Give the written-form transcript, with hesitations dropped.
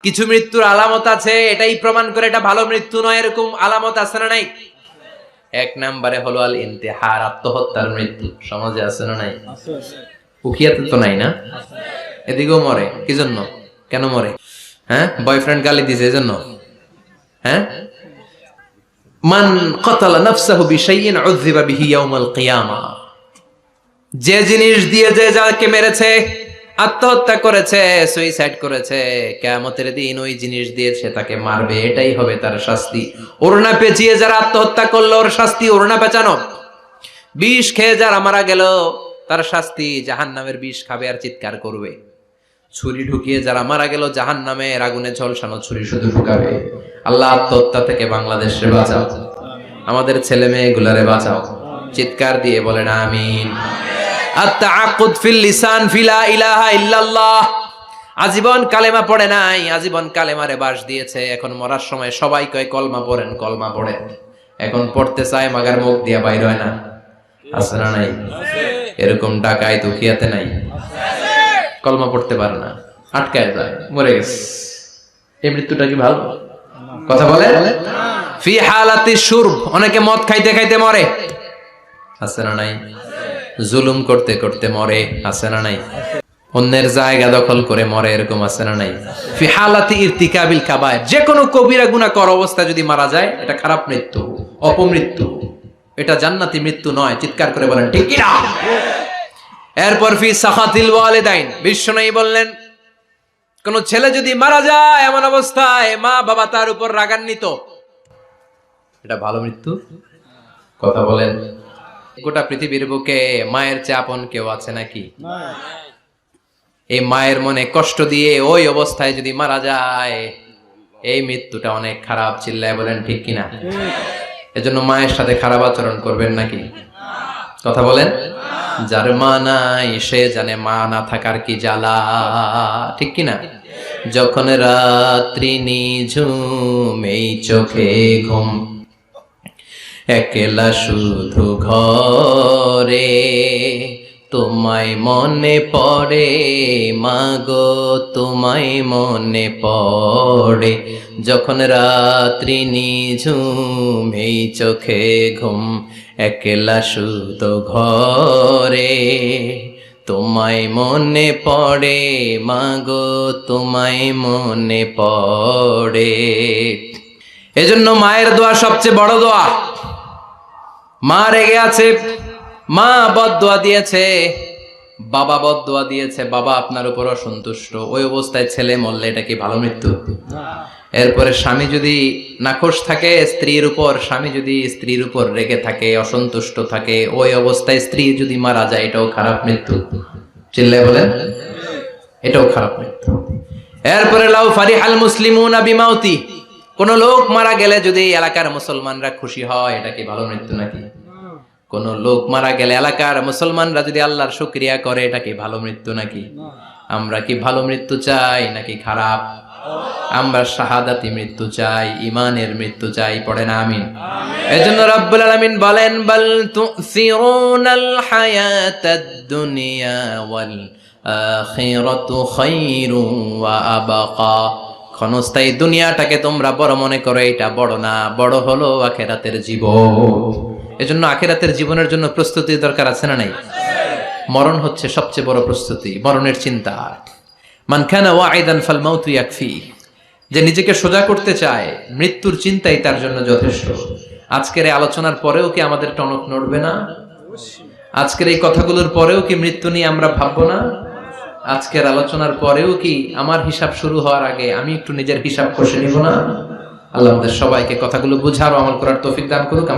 কিছু মৃত্যুর আলামত আছে, এটাই প্রমাণ করে এটা ভালো মৃত্যু নয়, এরকম আলামত আছে না নাই? এক নম্বরে হলো আল ইন্তেহার, আত্মহত্যার মৃত্যু। সমাজে আছে না নাই? উখিয়াতে তো নাই না? এদিকেও মরে, কি জন্য? কেন মরে? হ্যাঁ, বয়ফ্রেন্ড গালি দিছে এজন্য? হ্যাঁ, মান ক্বাতালা নাফসাহু বিশাইইন উযযিবা বিহি ইয়াউমাল কিয়ামাহ। যে জিনিস দিয়ে যে যাকে মেরেছে, আত্মহত্যা করেছে, সুইসাইড করেছে, কিয়ামতের দিন ওই জিনিস দিয়ে সে তাকে মারবে, এটাই হবে তার শাস্তি। ওড়না পেঁচিয়ে যারা আত্মহত্যা করলো ওর শাস্তি ওড়না পেঁচানো। বিষ খেয়ে যারা মারা গেল তার শাস্তি জাহান্নামের বিষ খাবে আর চিৎকার করবে। ছুরি ঢুকিয়ে যারা মারা গেল জাহান্নামের আগুনে ঝলসানো ছুরি শুধু ঢুকাবে। আল্লাহ আত্মহত্যা থেকে বাংলাদেশে বাঁচাও, আমাদের ছেলে মেয়েগুলারে বাঁচাও। চিৎকার দিয়ে বলেন আমিন। আত-তাআক্কুদ ফিল লিসান ফিলা ইলাহা ইল্লাল্লাহ। আজীবন কালেমা পড়ে নাই, আজীবন কালেমারে বাস দিয়েছে, এখন মরার সময় সবাই কয় কলমা পড়েন, কলমা পড়েন। এখন পড়তে চায় মাগার মুখ দিয়া বাইর হয় না। আছে না নাই? এরকম ডাকায় দুখিয়াতে নাই? কলমা পড়তে পারে না, আটকায় যায়, মরে গেছে। এই মৃত্যুটা কি ভালো? কথা বলে ফি হালাতি শুরব, অনেকে মদ খাইতে খাইতে মরে। আছে না নাই? জুলুম করতে করতে মরে। আছে না নাই? অন্যের জায়গা দখল করে মরে, এরকম আছে না নাই? ফি হালাতি ইরতিকাবিল কাবায়ের, যে কোনো কবিরা গুনাহ করা অবস্থায় যদি মারা যায় এটা খারাপ মৃত্যু, অপমৃত্যু, এটা জান্নাতি মৃত্যু নয়। চিৎকার করে বলেন ঠিক কি না? এরপর ফি সাখাতিল ওয়ালিদাইন, বিশ্বনবী বললেন কোন ছেলে যদি মারা যায় এমন অবস্থায় মা বাবা তার উপর রাগান্বিত, এটা ভালো মৃত্যু? কথা বলেন। গোটা পৃথিবীর বুকে মায়ের চেয়ে আপন কেউ আছে নাকি? এই মায়ের মনে কষ্ট দিয়ে ওই অবস্থায় যদি মারা যায়, এই মৃত্যুটা অনেক খারাপ। চিল্লায় বলেন ঠিক কিনা? এজন্য মায়ের সাথে খারাপ আচরণ করবেন নাকি? কথা বলেন। যার মা নাই সে জানে মা না থাকার কি জ্বালা, ঠিক কিনা? যখন রাত্রি নিঝুম এই চোখে ঘুম, একলা শুধু ঘরে তোমায় মনে পড়ে মাগো, তোমায় মনে পড়ে। যখন রাত্রি নিঝুম এই চোখে ঘুম, একলা শুধু ঘরে তোমায় মনে পড়ে মাগো, তোমায় মনে পড়ে। এজন্য মায়ের দোয়া সবচেয়ে বড় দোয়া। মা রেগে আছে, মা বদদোয়া দিয়েছে, বাবা বদদোয়া দিয়েছে, বাবা আপনার উপর অসন্তুষ্ট, ওই অবস্থায় ছেলে মরলে এটা কি ভালো মৃত্যু? এরপরে স্বামী যদি নাখোশ থাকে স্ত্রীর উপর, স্বামী যদি স্ত্রীর উপর রেগে থাকে, অসন্তুষ্ট থাকে, ওই অবস্থায় স্ত্রী যদি মারা যায় এটাও খারাপ মৃত্যু। চিল্লায় বলেন এটাও খারাপ মৃত্যু। এরপরে লাউ ফারিহাল মুসলিমুনা বিমাউতি, কোন লোক মারা গেলে যদি এলাকার মুসলমানরা খুশি হয়, এটা কি ভালো মৃত্যু নাকি? কোন লোক মারা গেলে এলাকার মুসলমানরা যদি আল্লাহর শুকরিয়া করে, এটা কি ভালো মৃত্যু নাকি? আমরা কি ভালো মৃত্যু চাই নাকি খারাপ? আমরা শাহাদাতি মৃত্যু চাই, ঈমানের মৃত্যু চাই। পড়েন আমিন। এজন্য রব্বুল আলামিন বলেন বাল তুসিরুনাল হায়াতাদ দুনিয়া ওয়াল আখিরাতু খায়রুন ওয়া আবকা। ক্ষণস্থায়ী দুনিয়াটাকে তোমরা বড় মনে করো, এটা বড় না, বড় হলো আখিরাতের জীবন। এজন্য আখিরাতের জীবনের জন্য প্রস্তুতি দরকার, আছে না নাই? মরণ হচ্ছে সবচেয়ে বড় প্রস্তুতি, মরণের চিন্তা। মান কানা ওয়াইদান ফাল মাউতু ইয়াকফি, যে নিজেকে সোজা করতে চায় মৃত্যুর চিন্তাই তার জন্য যথেষ্ট। আজকের এই আলোচনার পরেও কি আমাদের টনক নড়বে না? আজকের এই কথাগুলোর পরেও কি মৃত্যু নিয়ে আমরা ভাববো না? আজকের আলোচনার পরেও কি আমার হিসাব শুরু হওয়ার আগে আমি একটু নিজের হিসাব কষে নিব না? আল্লাহ আমাদের সবাইকে কথাগুলো বুঝার ও আমল করার তৌফিক দান করুক।